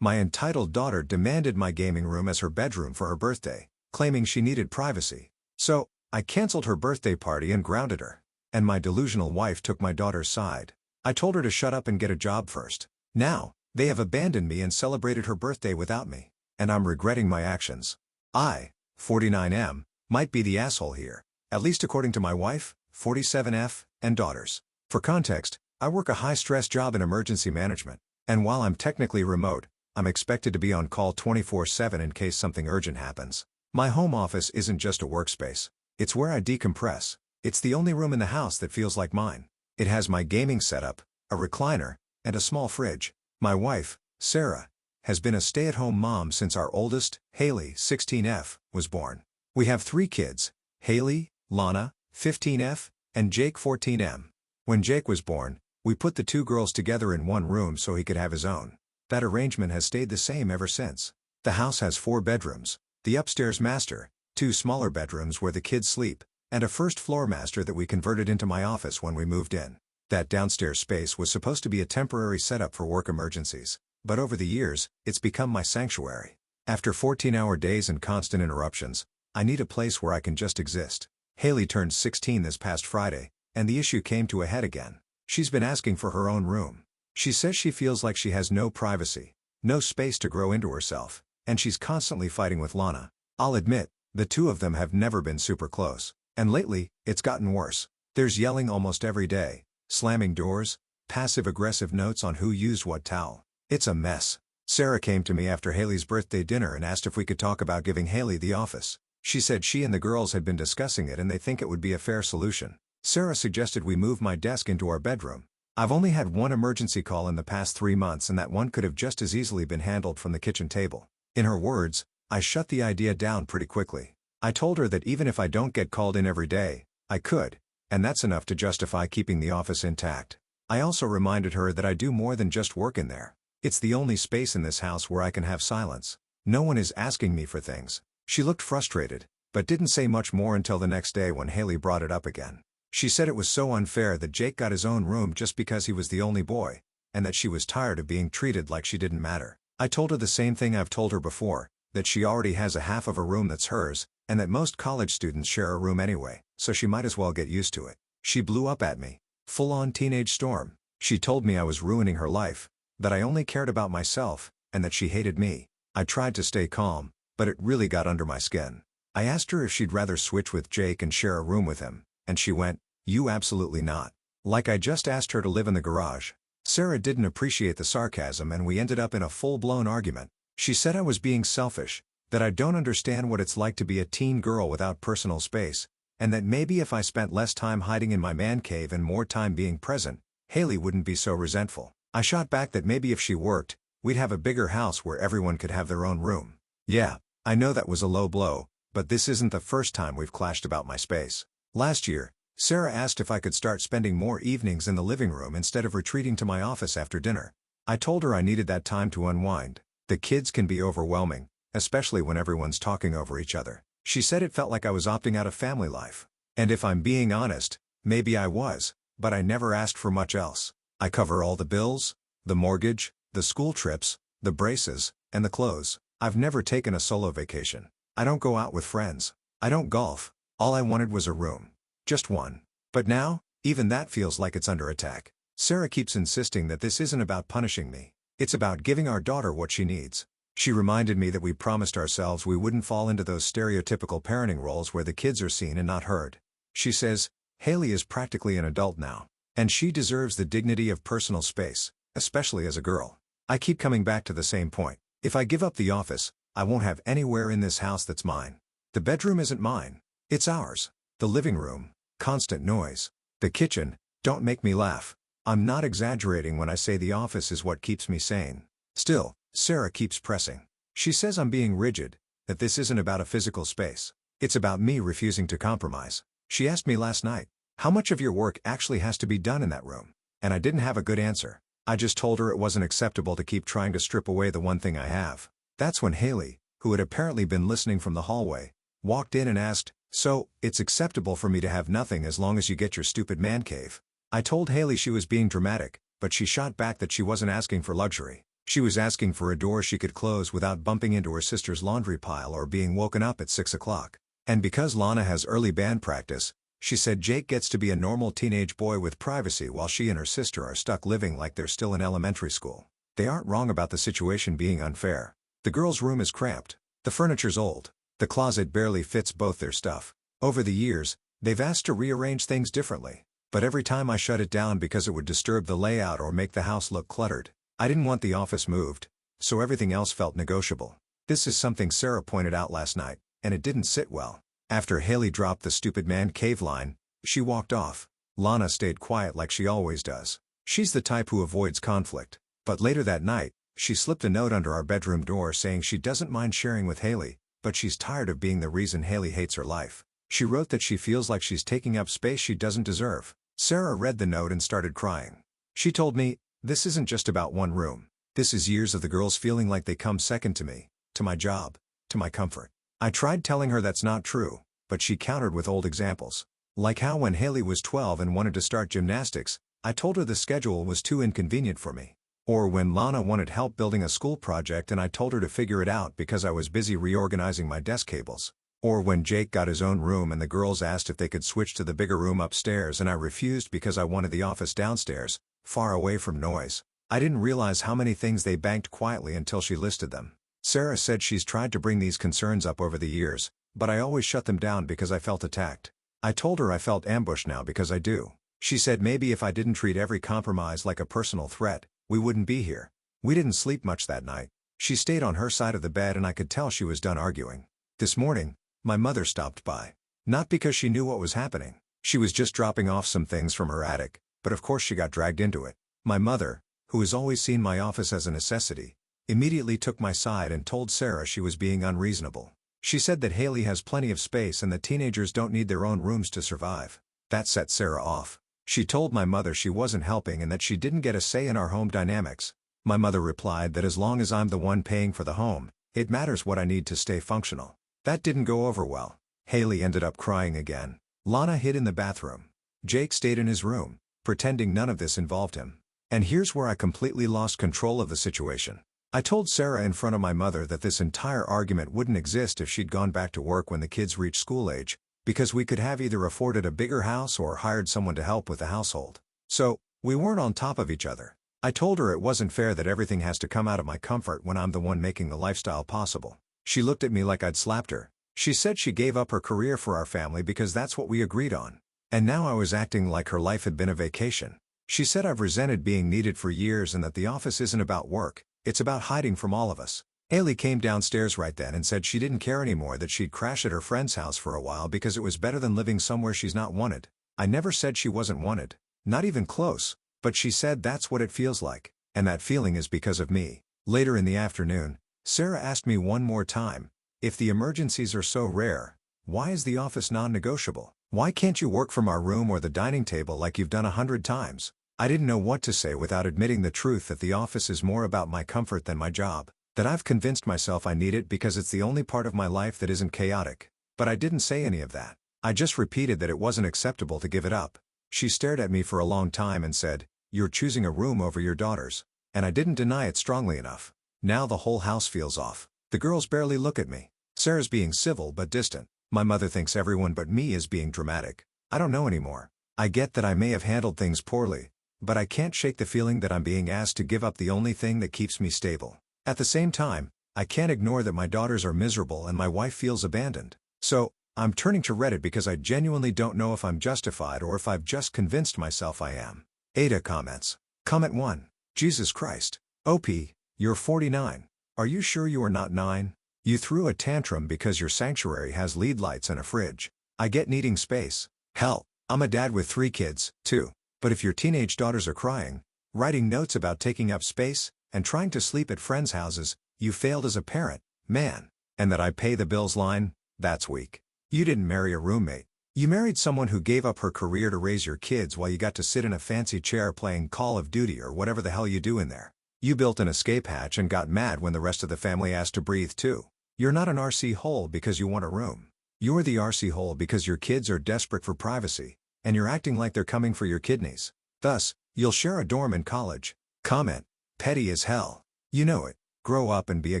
My entitled daughter demanded my gaming room as her bedroom for her birthday, claiming she needed privacy. So, I canceled her birthday party and grounded her. And my delusional wife took my daughter's side. I told her to shut up and get a job first. Now, they have abandoned me and celebrated her birthday without me. And I'm regretting my actions. I, 49M, might be the asshole here, at least according to my wife, 47F, and daughters. For context, I work a high-stress job in emergency management, and while I'm technically remote, I'm expected to be on call 24/7 in case something urgent happens. My home office isn't just a workspace. It's where I decompress. It's the only room in the house that feels like mine. It has my gaming setup, a recliner, and a small fridge. My wife, Sarah, has been a stay-at-home mom since our oldest, Haley, 16F, was born. We have 3 kids, Haley, Lana, 15F, and Jake, 14M. When Jake was born, we put the 2 girls together in one room so he could have his own. That arrangement has stayed the same ever since. The house has 4 bedrooms, the upstairs master, 2 smaller bedrooms where the kids sleep, and a first-floor master that we converted into my office when we moved in. That downstairs space was supposed to be a temporary setup for work emergencies, but over the years, it's become my sanctuary. After 14-hour days and constant interruptions, I need a place where I can just exist. Haley turned 16 this past Friday, and the issue came to a head again. She's been asking for her own room. She says she feels like she has no privacy, no space to grow into herself, and she's constantly fighting with Lana. I'll admit, the 2 of them have never been super close, and lately, it's gotten worse. There's yelling almost every day, slamming doors, passive-aggressive notes on who used what towel. It's a mess. Sarah came to me after Haley's birthday dinner and asked if we could talk about giving Haley the office. She said she and the girls had been discussing it and they think it would be a fair solution. Sarah suggested we move my desk into our bedroom. I've only had one emergency call in the past 3 months and that one could have just as easily been handled from the kitchen table. In her words, I shut the idea down pretty quickly. I told her that even if I don't get called in every day, I could, and that's enough to justify keeping the office intact. I also reminded her that I do more than just work in there. It's the only space in this house where I can have silence. No one is asking me for things. She looked frustrated, but didn't say much more until the next day when Haley brought it up again. She said it was so unfair that Jake got his own room just because he was the only boy, and that she was tired of being treated like she didn't matter. I told her the same thing I've told her before, that she already has a half of a room that's hers, and that most college students share a room anyway, so she might as well get used to it. She blew up at me. Full-on teenage storm. She told me I was ruining her life, that I only cared about myself, and that she hated me. I tried to stay calm, but it really got under my skin. I asked her if she'd rather switch with Jake and share a room with him, and she went, "You absolutely not." Like I just asked her to live in the garage. Sarah didn't appreciate the sarcasm and we ended up in a full-blown argument. She said I was being selfish, that I don't understand what it's like to be a teen girl without personal space, and that maybe if I spent less time hiding in my man cave and more time being present, Haley wouldn't be so resentful. I shot back that maybe if she worked, we'd have a bigger house where everyone could have their own room. Yeah, I know that was a low blow, but this isn't the first time we've clashed about my space. Last year, Sarah asked if I could start spending more evenings in the living room instead of retreating to my office after dinner. I told her I needed that time to unwind. The kids can be overwhelming, especially when everyone's talking over each other. She said it felt like I was opting out of family life. And if I'm being honest, maybe I was, but I never asked for much else. I cover all the bills, the mortgage, the school trips, the braces, and the clothes. I've never taken a solo vacation. I don't go out with friends. I don't golf. All I wanted was a room. Just one. But now, even that feels like it's under attack. Sarah keeps insisting that this isn't about punishing me. It's about giving our daughter what she needs. She reminded me that we promised ourselves we wouldn't fall into those stereotypical parenting roles where the kids are seen and not heard. She says, Haley is practically an adult now, and she deserves the dignity of personal space, especially as a girl. I keep coming back to the same point. If I give up the office, I won't have anywhere in this house that's mine. The bedroom isn't mine. It's ours. The living room, constant noise. The kitchen, don't make me laugh. I'm not exaggerating when I say the office is what keeps me sane. Still, Sarah keeps pressing. She says I'm being rigid, that this isn't about a physical space. It's about me refusing to compromise. She asked me last night, how much of your work actually has to be done in that room? And I didn't have a good answer. I just told her it wasn't acceptable to keep trying to strip away the one thing I have. That's when Haley, who had apparently been listening from the hallway, walked in and asked, "So, it's acceptable for me to have nothing as long as you get your stupid man cave?" I told Haley she was being dramatic, but she shot back that she wasn't asking for luxury. She was asking for a door she could close without bumping into her sister's laundry pile or being woken up at 6 o'clock. And because Lana has early band practice, she said Jake gets to be a normal teenage boy with privacy while she and her sister are stuck living like they're still in elementary school. They aren't wrong about the situation being unfair. The girls' room is cramped. The furniture's old. The closet barely fits both their stuff. Over the years, they've asked to rearrange things differently. But every time I shut it down because it would disturb the layout or make the house look cluttered. I didn't want the office moved, so everything else felt negotiable. This is something Sarah pointed out last night, and it didn't sit well. After Haley dropped the stupid man cave line, she walked off. Lana stayed quiet like she always does. She's the type who avoids conflict. But later that night, she slipped a note under our bedroom door saying she doesn't mind sharing with Haley, but she's tired of being the reason Haley hates her life. She wrote that she feels like she's taking up space she doesn't deserve. Sarah read the note and started crying. She told me, "This isn't just about one room. This is years of the girls feeling like they come second to me, to my job, to my comfort." I tried telling her that's not true, but she countered with old examples. Like how when Haley was 12 and wanted to start gymnastics, I told her the schedule was too inconvenient for me. Or when Lana wanted help building a school project and I told her to figure it out because I was busy reorganizing my desk cables. Or when Jake got his own room and the girls asked if they could switch to the bigger room upstairs and I refused because I wanted the office downstairs, far away from noise. I didn't realize how many things they banked quietly until she listed them. Sarah said she's tried to bring these concerns up over the years, but I always shut them down because I felt attacked. I told her I felt ambushed now because I do. She said maybe if I didn't treat every compromise like a personal threat, we wouldn't be here. We didn't sleep much that night. She stayed on her side of the bed and I could tell she was done arguing. This morning, my mother stopped by. Not because she knew what was happening. She was just dropping off some things from her attic, but of course she got dragged into it. My mother, who has always seen my office as a necessity, immediately took my side and told Sarah she was being unreasonable. She said that Haley has plenty of space and that teenagers don't need their own rooms to survive. That set Sarah off. She told my mother she wasn't helping and that she didn't get a say in our home dynamics. My mother replied that as long as I'm the one paying for the home, it matters what I need to stay functional. That didn't go over well. Haley ended up crying again. Lana hid in the bathroom. Jake stayed in his room, pretending none of this involved him. And here's where I completely lost control of the situation. I told Sarah in front of my mother that this entire argument wouldn't exist if she'd gone back to work when the kids reached school age, because we could have either afforded a bigger house or hired someone to help with the household. So, we weren't on top of each other. I told her it wasn't fair that everything has to come out of my comfort when I'm the one making the lifestyle possible. She looked at me like I'd slapped her. She said she gave up her career for our family because that's what we agreed on. And now I was acting like her life had been a vacation. She said I've resented being needed for years and that the office isn't about work, it's about hiding from all of us. Haley came downstairs right then and said she didn't care anymore that she'd crash at her friend's house for a while because it was better than living somewhere she's not wanted. I never said she wasn't wanted. Not even close. But she said that's what it feels like. And that feeling is because of me. Later in the afternoon, Sarah asked me one more time, if the emergencies are so rare, why is the office non-negotiable? Why can't you work from our room or the dining table like you've done 100 times? I didn't know what to say without admitting the truth that the office is more about my comfort than my job. That I've convinced myself I need it because it's the only part of my life that isn't chaotic. But I didn't say any of that. I just repeated that it wasn't acceptable to give it up. She stared at me for a long time and said, "You're choosing a room over your daughter's." And I didn't deny it strongly enough. Now the whole house feels off. The girls barely look at me. Sarah's being civil but distant. My mother thinks everyone but me is being dramatic. I don't know anymore. I get that I may have handled things poorly, but I can't shake the feeling that I'm being asked to give up the only thing that keeps me stable. At the same time, I can't ignore that my daughters are miserable and my wife feels abandoned. So, I'm turning to Reddit because I genuinely don't know if I'm justified or if I've just convinced myself I am. Ada comments. Comment 1. Jesus Christ. OP, you're 49. Are you sure you are not 9? You threw a tantrum because your sanctuary has LED lights and a fridge. I get needing space. Hell, I'm a dad with 3 kids, too. But if your teenage daughters are crying, writing notes about taking up space, and trying to sleep at friends' houses, you failed as a parent, man. And that I pay the bills line, that's weak. You didn't marry a roommate. You married someone who gave up her career to raise your kids while you got to sit in a fancy chair playing Call of Duty or whatever the hell you do in there. You built an escape hatch and got mad when the rest of the family asked to breathe too. You're not an RC hole because you want a room. You're the RC hole because your kids are desperate for privacy, and you're acting like they're coming for your kidneys. Thus, you'll share a dorm in college. Comment. Petty as hell. You know it. Grow up and be a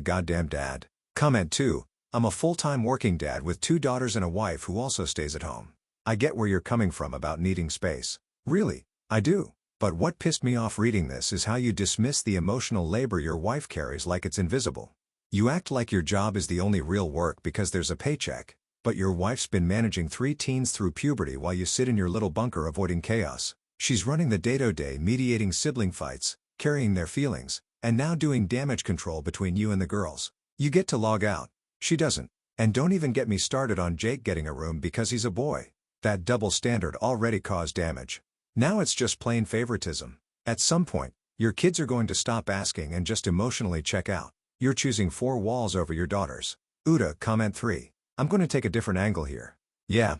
goddamn dad. Comment 2. I'm a full-time working dad with 2 daughters and a wife who also stays at home. I get where you're coming from about needing space. Really, I do. But what pissed me off reading this is how you dismiss the emotional labor your wife carries like it's invisible. You act like your job is the only real work because there's a paycheck, but your wife's been managing 3 teens through puberty while you sit in your little bunker avoiding chaos. She's running the day-to-day, mediating sibling fights, carrying their feelings, and now doing damage control between you and the girls. You get to log out. She doesn't. And don't even get me started on Jake getting a room because he's a boy. That double standard already caused damage. Now it's just plain favoritism. At some point, your kids are going to stop asking and just emotionally check out. You're choosing 4 walls over your daughters. Uda, comment 3. I'm going to take a different angle here. Yeah,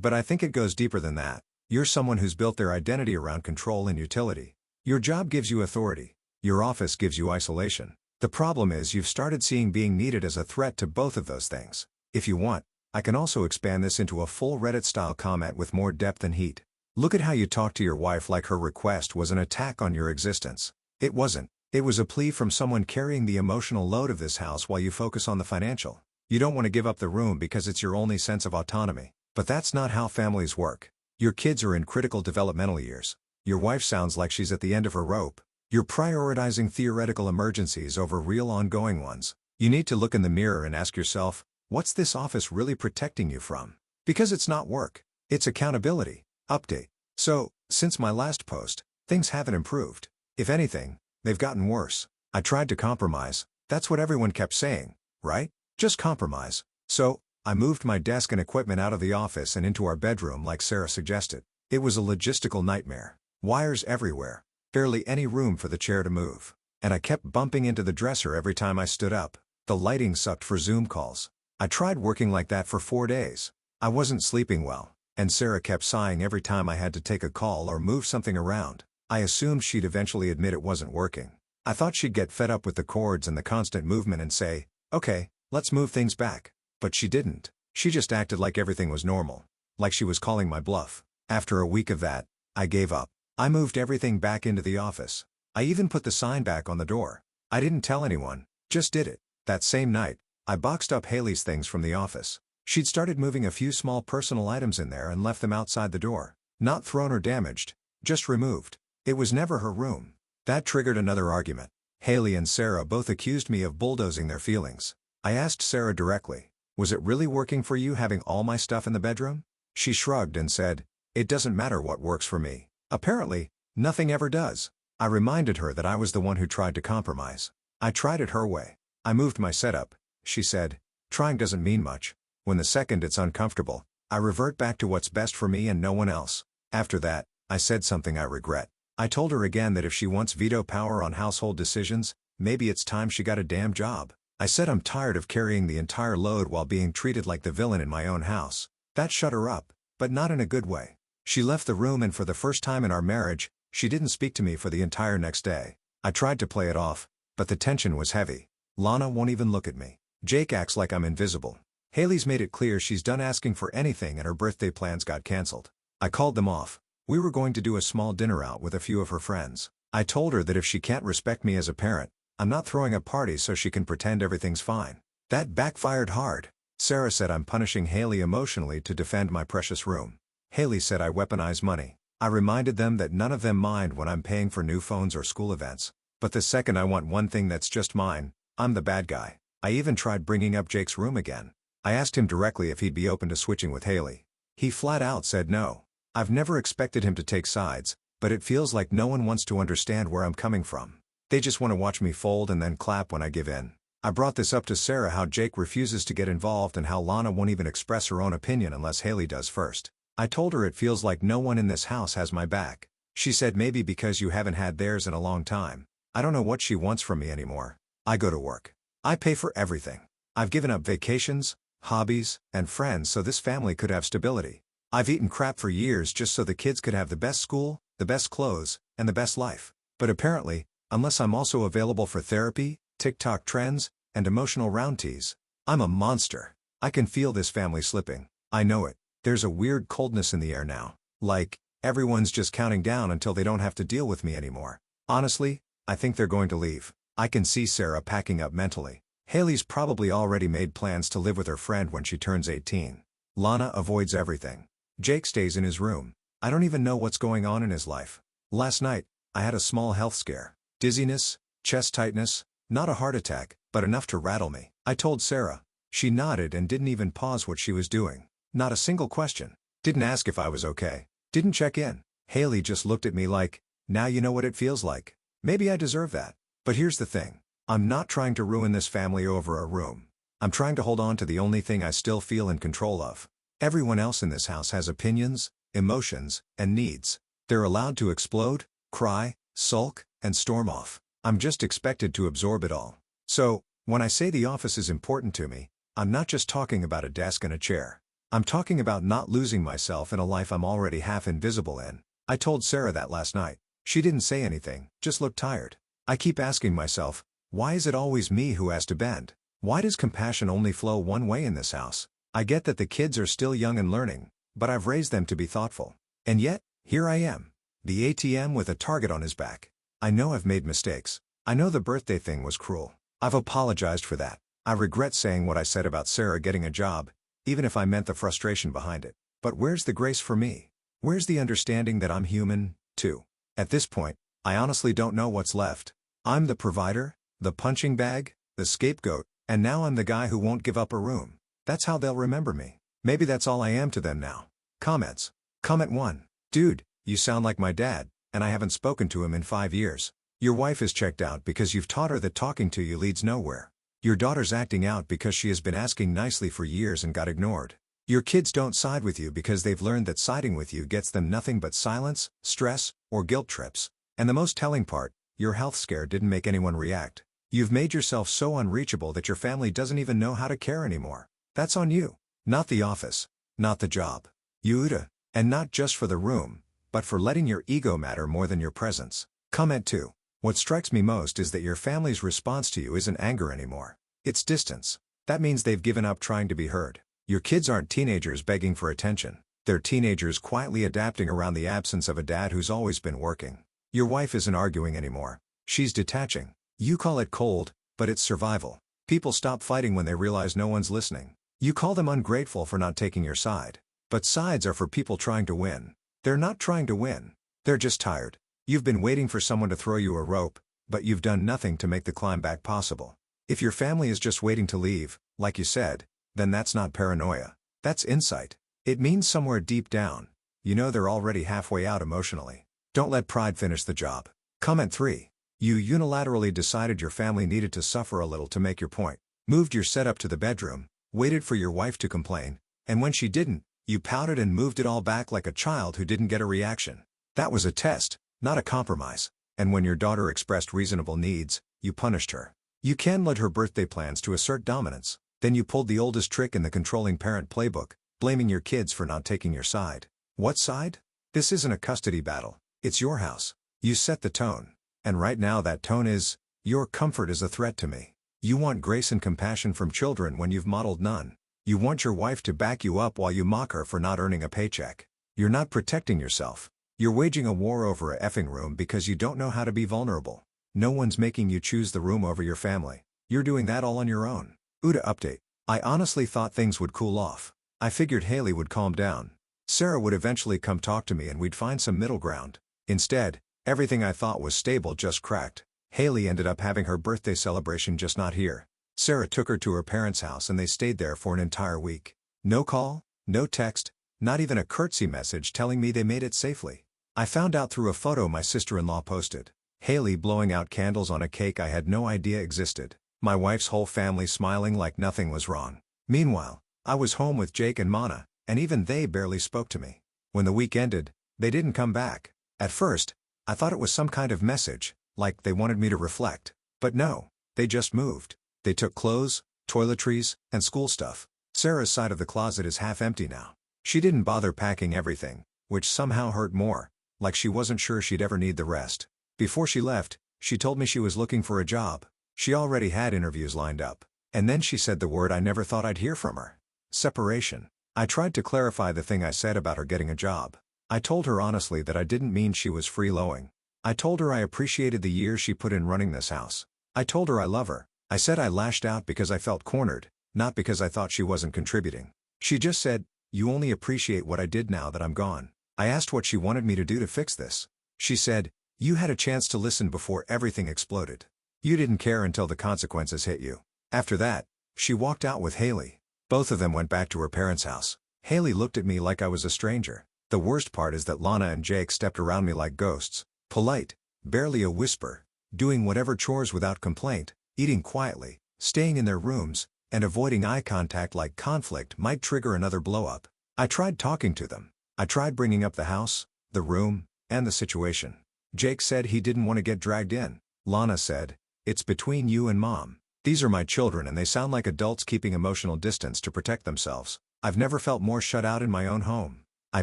but I think it goes deeper than that. You're someone who's built their identity around control and utility. Your job gives you authority. Your office gives you isolation. The problem is you've started seeing being needed as a threat to both of those things. If you want, I can also expand this into a full Reddit-style comment with more depth and heat. Look at how you talk to your wife like her request was an attack on your existence. It wasn't. It was a plea from someone carrying the emotional load of this house while you focus on the financial. You don't want to give up the room because it's your only sense of autonomy. But that's not how families work. Your kids are in critical developmental years. Your wife sounds like she's at the end of her rope. You're prioritizing theoretical emergencies over real ongoing ones. You need to look in the mirror and ask yourself, what's this office really protecting you from? Because it's not work. It's accountability. Update. So, since my last post, things haven't improved. If anything, they've gotten worse. I tried to compromise. That's what everyone kept saying, right? Just compromise. So, I moved my desk and equipment out of the office and into our bedroom like Sarah suggested. It was a logistical nightmare. Wires everywhere. Barely any room for the chair to move. And I kept bumping into the dresser every time I stood up. The lighting sucked for Zoom calls. I tried working like that for 4 days. I wasn't sleeping well. And Sarah kept sighing every time I had to take a call or move something around. I assumed she'd eventually admit it wasn't working. I thought she'd get fed up with the cords and the constant movement and say, okay, let's move things back. But she didn't. She just acted like everything was normal. Like she was calling my bluff. After a week of that, I gave up. I moved everything back into the office. I even put the sign back on the door. I didn't tell anyone, just did it. That same night, I boxed up Haley's things from the office. She'd started moving a few small personal items in there and left them outside the door. Not thrown or damaged, just removed. It was never her room. That triggered another argument. Haley and Sarah both accused me of bulldozing their feelings. I asked Sarah directly, was it really working for you having all my stuff in the bedroom? She shrugged and said, it doesn't matter what works for me. Apparently, nothing ever does. I reminded her that I was the one who tried to compromise. I tried it her way. I moved my setup, she said. Trying doesn't mean much. When the second it's uncomfortable, I revert back to what's best for me and no one else. After that, I said something I regret. I told her again that if she wants veto power on household decisions, maybe it's time she got a damn job. I said I'm tired of carrying the entire load while being treated like the villain in my own house. That shut her up, but not in a good way. She left the room and for the first time in our marriage, she didn't speak to me for the entire next day. I tried to play it off, but the tension was heavy. Lana won't even look at me. Jake acts like I'm invisible. Haley's made it clear she's done asking for anything and her birthday plans got cancelled. I called them off. We were going to do a small dinner out with a few of her friends. I told her that if she can't respect me as a parent, I'm not throwing a party so she can pretend everything's fine. That backfired hard. Sarah said I'm punishing Haley emotionally to defend my precious room. Haley said I weaponize money. I reminded them that none of them mind when I'm paying for new phones or school events. But the second I want one thing that's just mine, I'm the bad guy. I even tried bringing up Jake's room again. I asked him directly if he'd be open to switching with Haley. He flat out said no. I've never expected him to take sides, but it feels like no one wants to understand where I'm coming from. They just want to watch me fold and then clap when I give in. I brought this up to Sarah how Jake refuses to get involved and how Lana won't even express her own opinion unless Haley does first. I told her it feels like no one in this house has my back. She said maybe because you haven't had theirs in a long time. I don't know what she wants from me anymore. I go to work. I pay for everything. I've given up vacations, hobbies, and friends so this family could have stability. I've eaten crap for years just so the kids could have the best school, the best clothes, and the best life. But apparently, unless I'm also available for therapy, TikTok trends, and emotional round teas, I'm a monster. I can feel this family slipping. I know it. There's a weird coldness in the air now. Like, everyone's just counting down until they don't have to deal with me anymore. Honestly, I think they're going to leave. I can see Sarah packing up mentally. Haley's probably already made plans to live with her friend when she turns 18. Lana avoids everything. Jake stays in his room. I don't even know what's going on in his life. Last night, I had a small health scare. Dizziness, chest tightness, not a heart attack, but enough to rattle me. I told Sarah. She nodded and didn't even pause what she was doing. Not a single question. Didn't ask if I was okay. Didn't check in. Haley just looked at me like, now you know what it feels like. Maybe I deserve that. But here's the thing. I'm not trying to ruin this family over a room. I'm trying to hold on to the only thing I still feel in control of. Everyone else in this house has opinions, emotions, and needs. They're allowed to explode, cry, sulk, and storm off. I'm just expected to absorb it all. So, when I say the office is important to me, I'm not just talking about a desk and a chair. I'm talking about not losing myself in a life I'm already half invisible in. I told Sarah that last night. She didn't say anything, just looked tired. I keep asking myself, why is it always me who has to bend? Why does compassion only flow one way in this house? I get that the kids are still young and learning, but I've raised them to be thoughtful. And yet, here I am. The ATM with a target on his back. I know I've made mistakes. I know the birthday thing was cruel. I've apologized for that. I regret saying what I said about Sarah getting a job, even if I meant the frustration behind it. But where's the grace for me? Where's the understanding that I'm human, too? At this point, I honestly don't know what's left. I'm the provider, the punching bag, the scapegoat, and now I'm the guy who won't give up a room. That's how they'll remember me. Maybe that's all I am to them now. Comments. Comment 1. Dude, you sound like my dad, and I haven't spoken to him in 5 years. Your wife is checked out because you've taught her that talking to you leads nowhere. Your daughter's acting out because she has been asking nicely for years and got ignored. Your kids don't side with you because they've learned that siding with you gets them nothing but silence, stress, or guilt trips. And the most telling part, your health scare didn't make anyone react. You've made yourself so unreachable that your family doesn't even know how to care anymore. That's on you. Not the office. Not the job. Uda. And not just for the room, but for letting your ego matter more than your presence. Comment 2. What strikes me most is that your family's response to you isn't anger anymore. It's distance. That means they've given up trying to be heard. Your kids aren't teenagers begging for attention. They're teenagers quietly adapting around the absence of a dad who's always been working. Your wife isn't arguing anymore. She's detaching. You call it cold, but it's survival. People stop fighting when they realize no one's listening. You call them ungrateful for not taking your side. But sides are for people trying to win. They're not trying to win. They're just tired. You've been waiting for someone to throw you a rope, but you've done nothing to make the climb back possible. If your family is just waiting to leave, like you said, then that's not paranoia. That's insight. It means somewhere deep down, you know they're already halfway out emotionally. Don't let pride finish the job. Comment 3. You unilaterally decided your family needed to suffer a little to make your point. Moved your setup to the bedroom, waited for your wife to complain, and when she didn't, you pouted and moved it all back like a child who didn't get a reaction. That was a test, not a compromise. And when your daughter expressed reasonable needs, you punished her. You canned her birthday plans to assert dominance. Then you pulled the oldest trick in the controlling parent playbook, blaming your kids for not taking your side. What side? This isn't a custody battle. It's your house. You set the tone. And right now that tone is, your comfort is a threat to me. You want grace and compassion from children when you've modeled none. You want your wife to back you up while you mock her for not earning a paycheck. You're not protecting yourself. You're waging a war over a effing room because you don't know how to be vulnerable. No one's making you choose the room over your family. You're doing that all on your own. Uda update. I honestly thought things would cool off. I figured Haley would calm down. Sarah would eventually come talk to me and we'd find some middle ground. Instead, everything I thought was stable just cracked. Haley ended up having her birthday celebration just not here. Sarah took her to her parents' house and they stayed there for an entire week. No call, no text, not even a curtsy message telling me they made it safely. I found out through a photo my sister-in-law posted. Haley blowing out candles on a cake I had no idea existed. My wife's whole family smiling like nothing was wrong. Meanwhile, I was home with Jake and Mana, and even they barely spoke to me. When the week ended, they didn't come back. At first, I thought it was some kind of message, like they wanted me to reflect. But no, they just moved. They took clothes, toiletries, and school stuff. Sarah's side of the closet is half empty now. She didn't bother packing everything, which somehow hurt more, like she wasn't sure she'd ever need the rest. Before she left, she told me she was looking for a job. She already had interviews lined up. And then she said the word I never thought I'd hear from her. Separation. I tried to clarify the thing I said about her getting a job. I told her honestly that I didn't mean she was freeloading. I told her I appreciated the years she put in running this house. I told her I love her. I said I lashed out because I felt cornered, not because I thought she wasn't contributing. She just said, "You only appreciate what I did now that I'm gone." I asked what she wanted me to do to fix this. She said, "You had a chance to listen before everything exploded. You didn't care until the consequences hit you." After that, she walked out with Haley. Both of them went back to her parents' house. Haley looked at me like I was a stranger. The worst part is that Lana and Jake stepped around me like ghosts. Polite, barely a whisper, doing whatever chores without complaint, eating quietly, staying in their rooms, and avoiding eye contact like conflict might trigger another blow-up. I tried talking to them. I tried bringing up the house, the room, and the situation. Jake said he didn't want to get dragged in. Lana said, "It's between you and Mom. These are my children and they sound like adults keeping emotional distance to protect themselves. I've never felt more shut out in my own home." I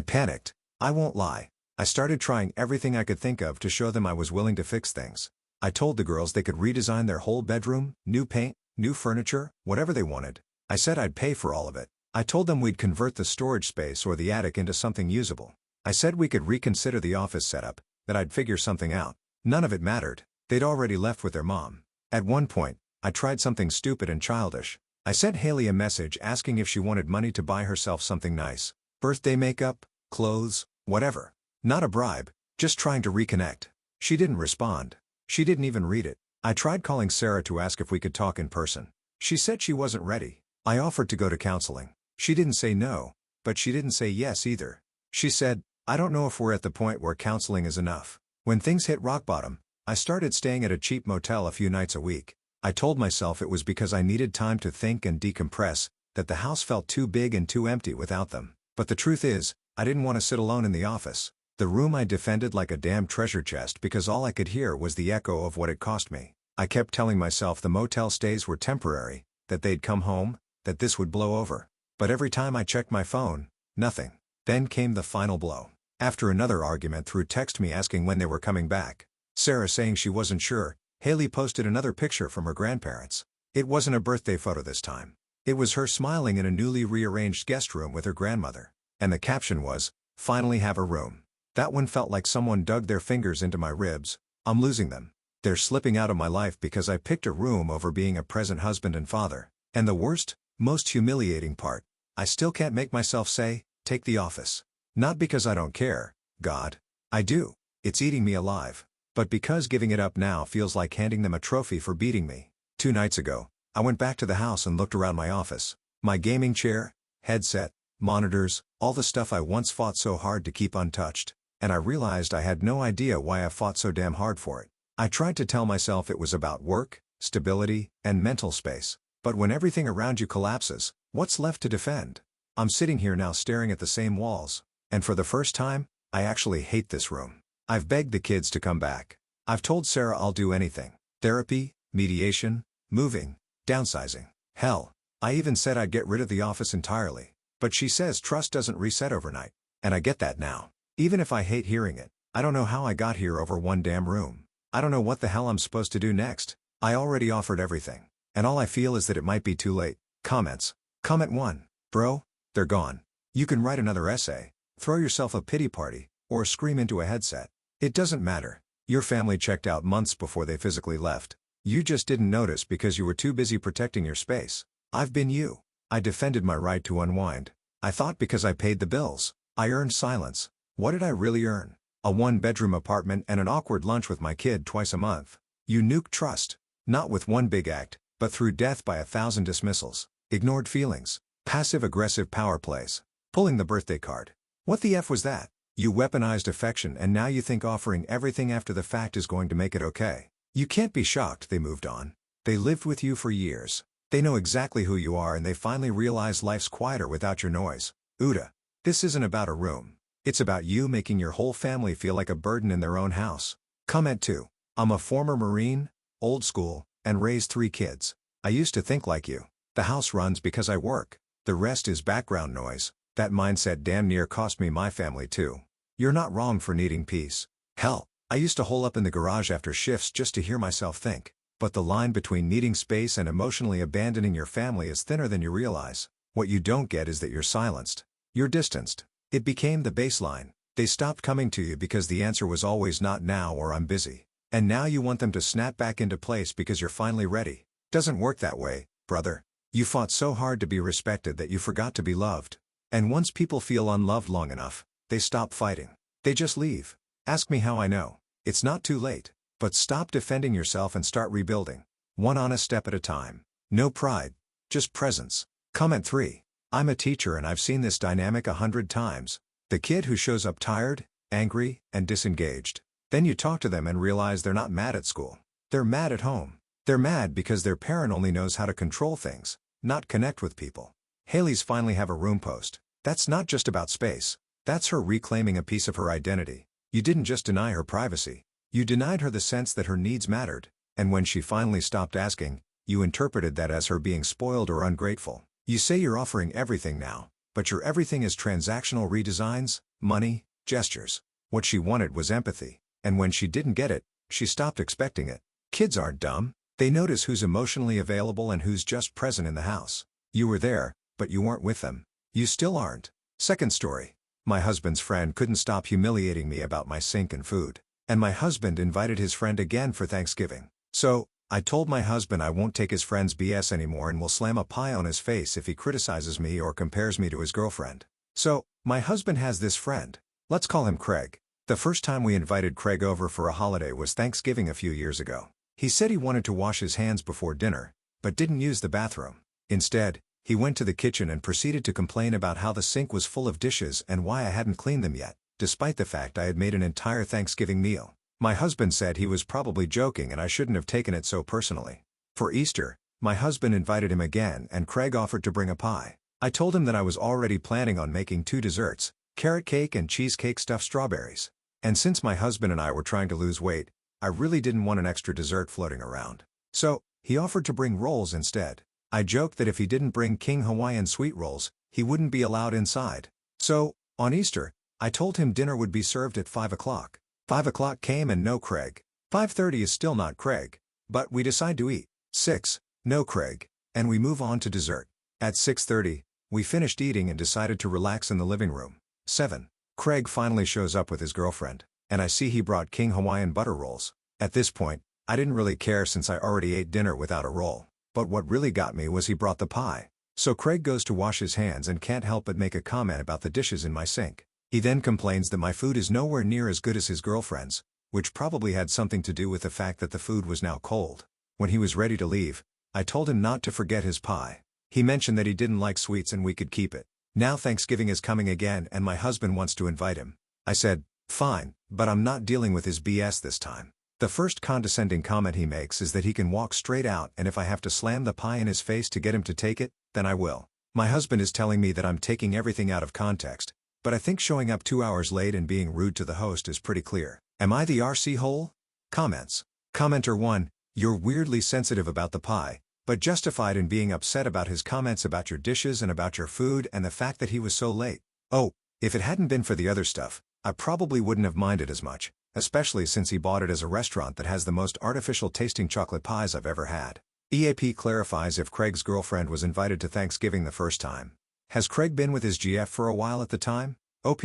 panicked. I won't lie. I started trying everything I could think of to show them I was willing to fix things. I told the girls they could redesign their whole bedroom, new paint, new furniture, whatever they wanted. I said I'd pay for all of it. I told them we'd convert the storage space or the attic into something usable. I said we could reconsider the office setup, that I'd figure something out. None of it mattered. They'd already left with their mom. At one point, I tried something stupid and childish. I sent Haley a message asking if she wanted money to buy herself something nice. Birthday makeup, clothes, whatever. Not a bribe, just trying to reconnect. She didn't respond. She didn't even read it. I tried calling Sarah to ask if we could talk in person. She said she wasn't ready. I offered to go to counseling. She didn't say no, but she didn't say yes either. She said, "I don't know if we're at the point where counseling is enough." When things hit rock bottom, I started staying at a cheap motel a few nights a week. I told myself it was because I needed time to think and decompress, that the house felt too big and too empty without them. But the truth is, I didn't want to sit alone in the office. The room I defended like a damn treasure chest because all I could hear was the echo of what it cost me. I kept telling myself the motel stays were temporary, that they'd come home, that this would blow over. But every time I checked my phone, nothing. Then came the final blow. After another argument through text me asking when they were coming back, Sarah saying she wasn't sure, Haley posted another picture from her grandparents. It wasn't a birthday photo this time. It was her smiling in a newly rearranged guest room with her grandmother. And the caption was, "Finally have a room." That one felt like someone dug their fingers into my ribs. I'm losing them. They're slipping out of my life because I picked a room over being a present husband and father. And the worst, most humiliating part, I still can't make myself say, "Take the office." Not because I don't care, God. I do. It's eating me alive. But because giving it up now feels like handing them a trophy for beating me. 2 nights ago, I went back to the house and looked around my office. My gaming chair, headset, monitors, all the stuff I once fought so hard to keep untouched. And I realized I had no idea why I fought so damn hard for it. I tried to tell myself it was about work, stability, and mental space. But when everything around you collapses, what's left to defend? I'm sitting here now staring at the same walls. And for the first time, I actually hate this room. I've begged the kids to come back. I've told Sarah I'll do anything. Therapy, mediation, moving, downsizing. Hell, I even said I'd get rid of the office entirely. But she says trust doesn't reset overnight. And I get that now. Even if I hate hearing it, I don't know how I got here over one damn room. I don't know what the hell I'm supposed to do next. I already offered everything. And all I feel is that it might be too late. Comments. Comment 1. Bro, they're gone. You can write another essay, throw yourself a pity party, or scream into a headset. It doesn't matter. Your family checked out months before they physically left. You just didn't notice because you were too busy protecting your space. I've been you. I defended my right to unwind. I thought because I paid the bills, I earned silence. What did I really earn? A 1-bedroom apartment and an awkward lunch with my kid twice a month. You nuked trust. Not with one big act, but through death by 1,000 dismissals. Ignored feelings. Passive-aggressive power plays. Pulling the birthday card. What the F was that? You weaponized affection and now you think offering everything after the fact is going to make it okay. You can't be shocked they moved on. They lived with you for years. They know exactly who you are and they finally realize life's quieter without your noise. Uda. This isn't about a room. It's about you making your whole family feel like a burden in their own house. Comment 2. I'm a former Marine, old school, and raised 3 kids. I used to think like you. The house runs because I work. The rest is background noise. That mindset damn near cost me my family too. You're not wrong for needing peace. Hell, I used to hole up in the garage after shifts just to hear myself think. But the line between needing space and emotionally abandoning your family is thinner than you realize. What you don't get is that you're silenced. You're distanced. It became the baseline. They stopped coming to you because the answer was always not now or I'm busy. And now you want them to snap back into place because you're finally ready. Doesn't work that way, brother. You fought so hard to be respected that you forgot to be loved. And once people feel unloved long enough, they stop fighting. They just leave. Ask me how I know. It's not too late. But stop defending yourself and start rebuilding. One honest step at a time. No pride. Just presence. Comment 3. I'm a teacher and I've seen this dynamic 100 times. The kid who shows up tired, angry, and disengaged. Then you talk to them and realize they're not mad at school. They're mad at home. They're mad because their parent only knows how to control things, not connect with people. Haley's finally have a room post. That's not just about space. That's her reclaiming a piece of her identity. You didn't just deny her privacy. You denied her the sense that her needs mattered. And when she finally stopped asking, you interpreted that as her being spoiled or ungrateful. You say you're offering everything now, but your everything is transactional redesigns, money, gestures. What she wanted was empathy. And when she didn't get it, she stopped expecting it. Kids aren't dumb. They notice who's emotionally available and who's just present in the house. You were there, but you weren't with them. You still aren't. Second story. My husband's friend couldn't stop humiliating me about my sink and food. And my husband invited his friend again for Thanksgiving. So, I told my husband I won't take his friend's BS anymore and will slam a pie on his face if he criticizes me or compares me to his girlfriend. So, my husband has this friend. Let's call him Craig. The first time we invited Craig over for a holiday was Thanksgiving a few years ago. He said he wanted to wash his hands before dinner, but didn't use the bathroom. Instead, he went to the kitchen and proceeded to complain about how the sink was full of dishes and why I hadn't cleaned them yet, despite the fact I had made an entire Thanksgiving meal. My husband said he was probably joking and I shouldn't have taken it so personally. For Easter, my husband invited him again and Craig offered to bring a pie. I told him that I was already planning on making 2 desserts, carrot cake and cheesecake stuffed strawberries. And since my husband and I were trying to lose weight, I really didn't want an extra dessert floating around. So, he offered to bring rolls instead. I joked that if he didn't bring King Hawaiian sweet rolls, he wouldn't be allowed inside. So, on Easter, I told him dinner would be served at 5 o'clock. 5 o'clock came and no Craig. 5:30 is still not Craig. But we decide to eat. 6, no Craig. And we move on to dessert. At 6:30, we finished eating and decided to relax in the living room. 7. Craig finally shows up with his girlfriend, and I see he brought King Hawaiian butter rolls. At this point, I didn't really care since I already ate dinner without a roll. But what really got me was he brought the pie. So Craig goes to wash his hands and can't help but make a comment about the dishes in my sink. He then complains that my food is nowhere near as good as his girlfriend's, which probably had something to do with the fact that the food was now cold. When he was ready to leave, I told him not to forget his pie. He mentioned that he didn't like sweets and we could keep it. Now Thanksgiving is coming again and my husband wants to invite him. I said, fine, but I'm not dealing with his BS this time. The first condescending comment he makes is that he can walk straight out and if I have to slam the pie in his face to get him to take it, then I will. My husband is telling me that I'm taking everything out of context, but I think showing up 2 hours late and being rude to the host is pretty clear. Am I the RC hole? Comments. Commenter 1, you're weirdly sensitive about the pie, but justified in being upset about his comments about your dishes and about your food and the fact that he was so late. Oh, if it hadn't been for the other stuff, I probably wouldn't have minded as much, especially since he bought it as a restaurant that has the most artificial tasting chocolate pies I've ever had. EAP clarifies if Craig's girlfriend was invited to Thanksgiving the first time. Has Craig been with his GF for a while at the time? OP.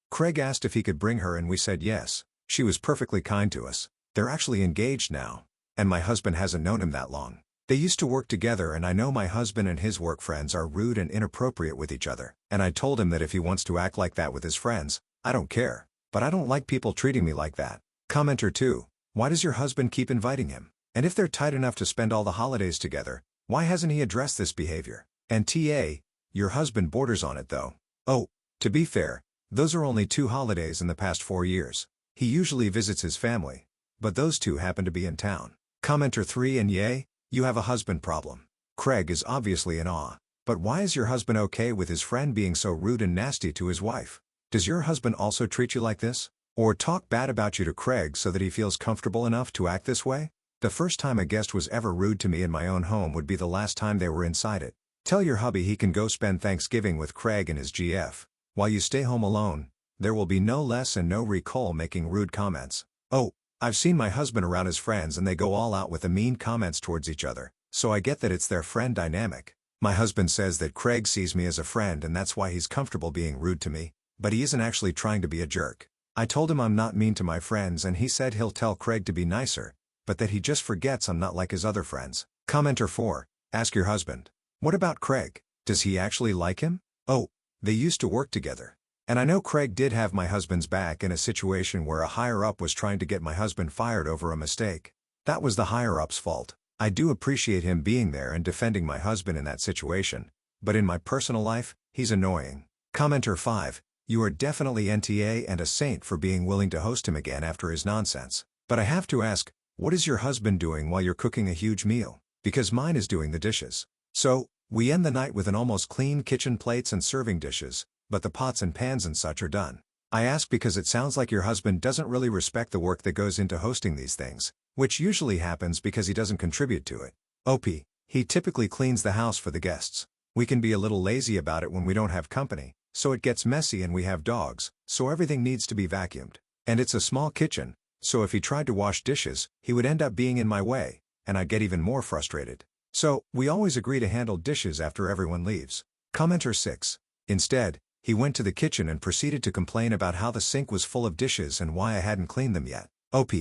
Craig asked if he could bring her and we said yes. She was perfectly kind to us. They're actually engaged now. And my husband hasn't known him that long. They used to work together and I know my husband and his work friends are rude and inappropriate with each other. And I told him that if he wants to act like that with his friends, I don't care. But I don't like people treating me like that. Commenter 2, why does your husband keep inviting him? And if they're tight enough to spend all the holidays together, why hasn't he addressed this behavior? And TA, your husband borders on it though. Oh, to be fair, those are only 2 holidays in the past 4 years. He usually visits his family, but those 2 happen to be in town. Commenter 3 and yay, you have a husband problem. Craig is obviously in awe. But why is your husband okay with his friend being so rude and nasty to his wife? Does your husband also treat you like this? Or talk bad about you to Craig so that he feels comfortable enough to act this way? The first time a guest was ever rude to me in my own home would be the last time they were inside it. Tell your hubby he can go spend Thanksgiving with Craig and his GF. While you stay home alone, there will be no less and no recall making rude comments. Oh, I've seen my husband around his friends and they go all out with the mean comments towards each other, so I get that it's their friend dynamic. My husband says that Craig sees me as a friend and that's why he's comfortable being rude to me, but he isn't actually trying to be a jerk. I told him I'm not mean to my friends and he said he'll tell Craig to be nicer, but that he just forgets I'm not like his other friends. Commenter 4, ask your husband. What about Craig? Does he actually like him? Oh, they used to work together. And I know Craig did have my husband's back in a situation where a higher-up was trying to get my husband fired over a mistake. That was the higher-up's fault. I do appreciate him being there and defending my husband in that situation, but in my personal life, he's annoying. Commenter 5, you are definitely NTA and a saint for being willing to host him again after his nonsense. But I have to ask, what is your husband doing while you're cooking a huge meal? Because mine is doing the dishes. So, we end the night with an almost clean kitchen, plates and serving dishes, but the pots and pans and such are done. I ask because it sounds like your husband doesn't really respect the work that goes into hosting these things, which usually happens because he doesn't contribute to it. OP, he typically cleans the house for the guests. We can be a little lazy about it when we don't have company, so it gets messy and we have dogs, so everything needs to be vacuumed. And it's a small kitchen, so if he tried to wash dishes, he would end up being in my way, and I'd get even more frustrated. So, we always agree to handle dishes after everyone leaves. Commenter 6. Instead, he went to the kitchen and proceeded to complain about how the sink was full of dishes and why I hadn't cleaned them yet. OP,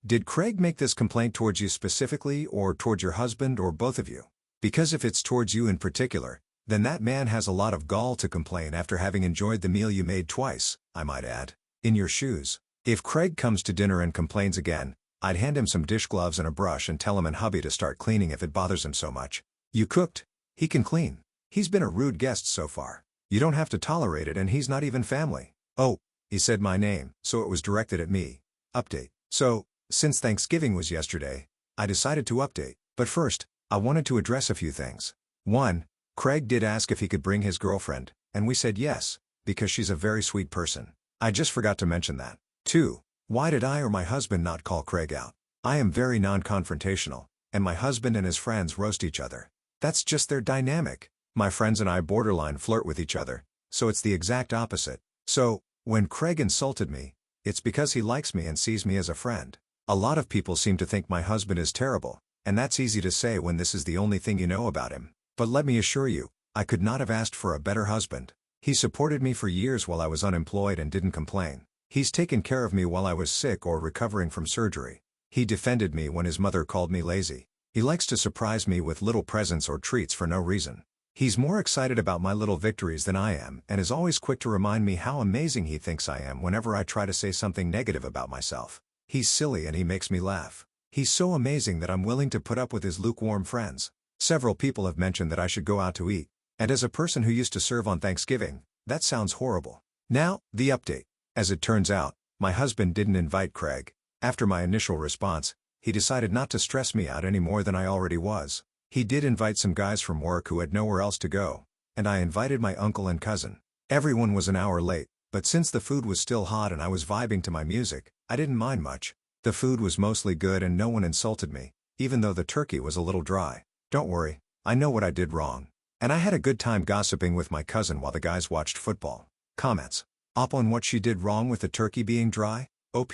did Craig make this complaint towards you specifically or towards your husband or both of you? Because if it's towards you in particular, then that man has a lot of gall to complain after having enjoyed the meal you made twice, I might add. In your shoes. If Craig comes to dinner and complains again, I'd hand him some dish gloves and a brush and tell him and hubby to start cleaning if it bothers him so much. You cooked. He can clean. He's been a rude guest so far. You don't have to tolerate it and he's not even family. Oh, he said my name, so it was directed at me. Update. So, since Thanksgiving was yesterday, I decided to update. But first, I wanted to address a few things. 1. Craig did ask if he could bring his girlfriend, and we said yes, because she's a very sweet person. I just forgot to mention that. 2. Why did I or my husband not call Craig out? I am very non-confrontational, and my husband and his friends roast each other. That's just their dynamic. My friends and I borderline flirt with each other, so it's the exact opposite. So, when Craig insulted me, it's because he likes me and sees me as a friend. A lot of people seem to think my husband is terrible, and that's easy to say when this is the only thing you know about him. But let me assure you, I could not have asked for a better husband. He supported me for years while I was unemployed and didn't complain. He's taken care of me while I was sick or recovering from surgery. He defended me when his mother called me lazy. He likes to surprise me with little presents or treats for no reason. He's more excited about my little victories than I am and is always quick to remind me how amazing he thinks I am whenever I try to say something negative about myself. He's silly and he makes me laugh. He's so amazing that I'm willing to put up with his lukewarm friends. Several people have mentioned that I should go out to eat, and as a person who used to serve on Thanksgiving, that sounds horrible. Now, the update. As it turns out, my husband didn't invite Craig. After my initial response, he decided not to stress me out any more than I already was. He did invite some guys from work who had nowhere else to go, and I invited my uncle and cousin. Everyone was an hour late, but since the food was still hot and I was vibing to my music, I didn't mind much. The food was mostly good and no one insulted me, even though the turkey was a little dry. Don't worry, I know what I did wrong. And I had a good time gossiping with my cousin while the guys watched football. Comments. Up on what she did wrong with the turkey being dry? OP.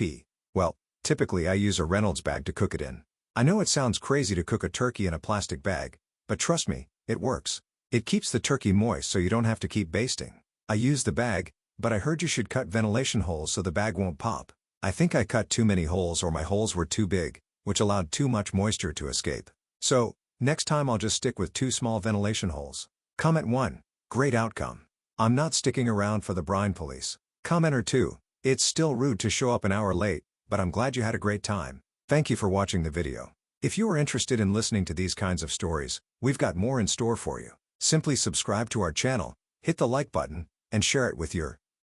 Well, typically I use a Reynolds bag to cook it in. I know it sounds crazy to cook a turkey in a plastic bag, but trust me, it works. It keeps the turkey moist so you don't have to keep basting. I use the bag, but I heard you should cut ventilation holes so the bag won't pop. I think I cut too many holes or my holes were too big, which allowed too much moisture to escape. So, next time I'll just stick with 2 small ventilation holes. Comment 1. Great outcome. I'm not sticking around for the brine police. Commenter 2. It's still rude to show up an hour late, but I'm glad you had a great time. Thank you for watching the video. If you are interested in listening to these kinds of stories, we've got more in store for you. Simply subscribe to our channel, hit the like button, and share it with your